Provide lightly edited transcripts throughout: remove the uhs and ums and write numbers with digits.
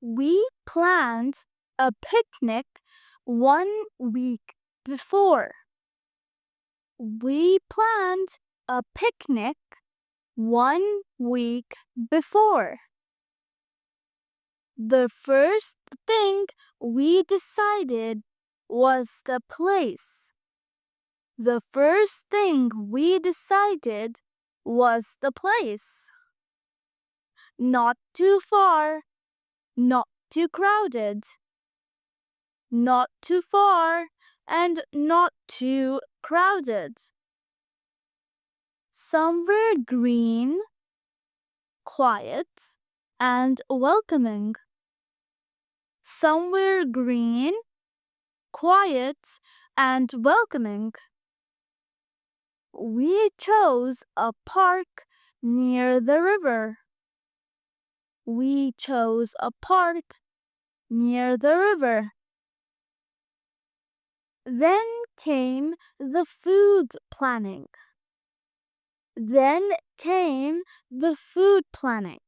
We planned a picnic 1 week before. We planned a picnic 1 week before. The first thing we decided was the place. The first thing we decided was the place. Not too far, not too crowded. Not too far and not too crowded. Somewhere green, quiet, and welcoming. Somewhere green, quiet, and welcoming. We chose a park near the river. We chose a park near the river. Then came the food planning. Then came the food planning.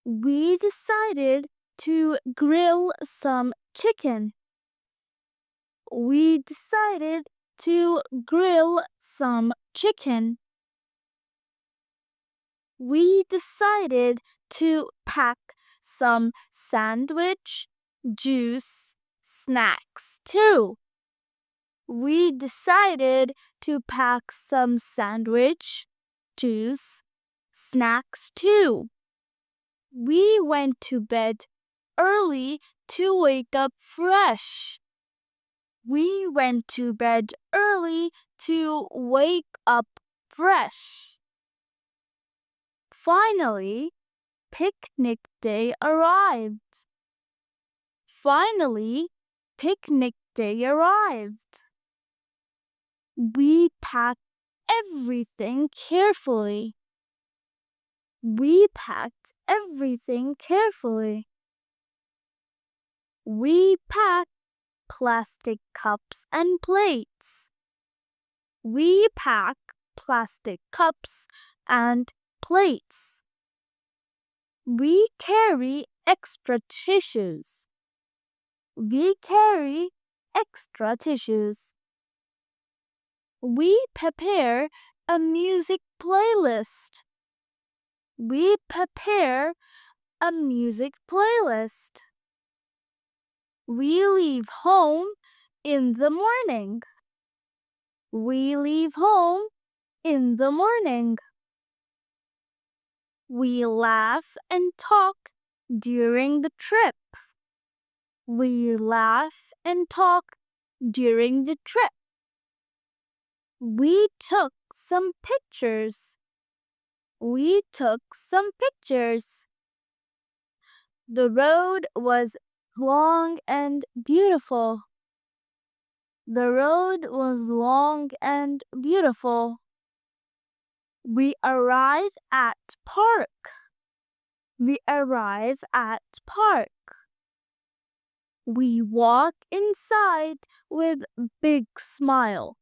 We decided to grill some chicken. We decided to grill some chicken. We decided to pack some sandwich, juice, snacks too. We decided to pack some sandwich, juice, snacks too. We went to bed early to wake up fresh. We went to bed early to wake up fresh. Finally, picnic day arrived. Finally, picnic day arrived. We packed everything carefully. We packed everything carefully. We packed plastic cups and plates. We pack plastic cups and plates. We carry extra tissues. We carry extra tissues. We prepare a music playlist. We prepare a music playlist. We leave home in the morning. We leave home in the morning. We laugh and talk during the trip. We laugh and talk during the trip. We took some pictures. We took some pictures. The road was long and beautiful. The road was long and beautiful. We arrive at park. We arrive at park. We walk inside with big smile.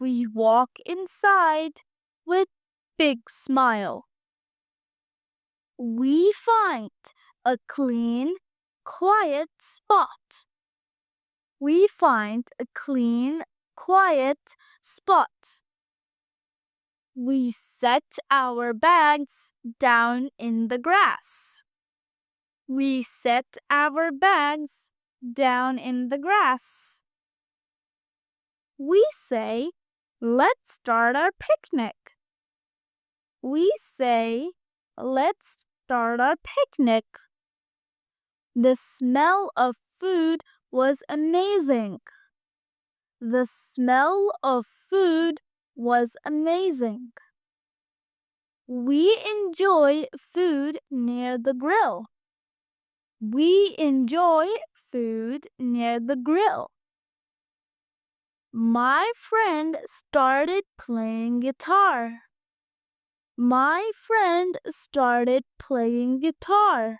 We walk inside with big smile. We find a clean, quiet spot. We find a clean, quiet spot. We set our bags down in the grass. We set our bags down in the grass. We say, let's start our picnic. We say, let's start our picnic. The smell of food was amazing. The smell of food was amazing. We enjoy food near the grill. We enjoy food near the grill. My friend started playing guitar. My friend started playing guitar.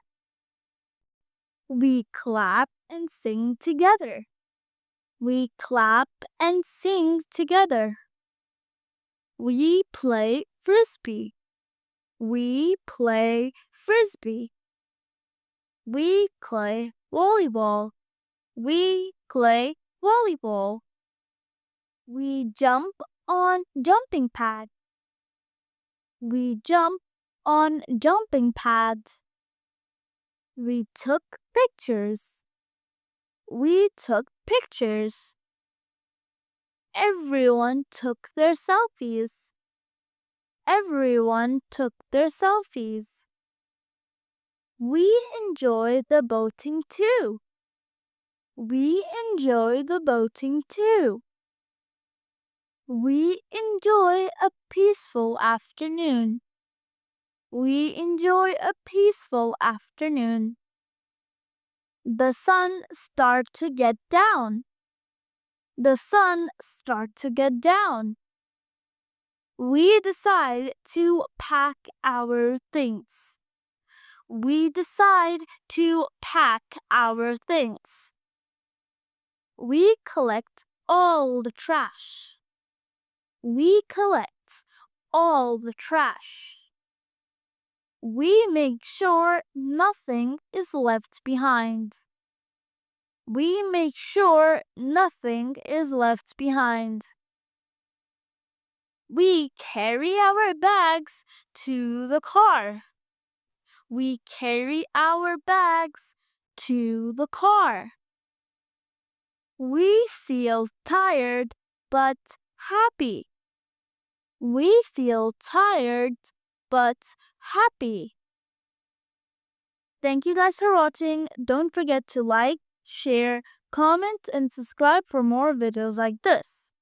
We clap and sing together. We clap and sing together. We play frisbee. We play frisbee. We play volleyball. We play volleyball. We jump on jumping pad. We jump on jumping pads. We took pictures. We took pictures. Everyone took their selfies. Everyone took their selfies. We enjoy the boating too. We enjoy the boating too. We enjoy a peaceful afternoon. We enjoy a peaceful afternoon. The sun starts to get down. The sun starts to get down. We decide to pack our things. We decide to pack our things. We collect all the trash. We collect all the trash. We make sure nothing is left behind. We make sure nothing is left behind. We carry our bags to the car. We carry our bags to the car. We feel tired but happy. We feel tired but happy. Thank you guys for watching. Don't forget to like, share, comment, and subscribe for more videos like this.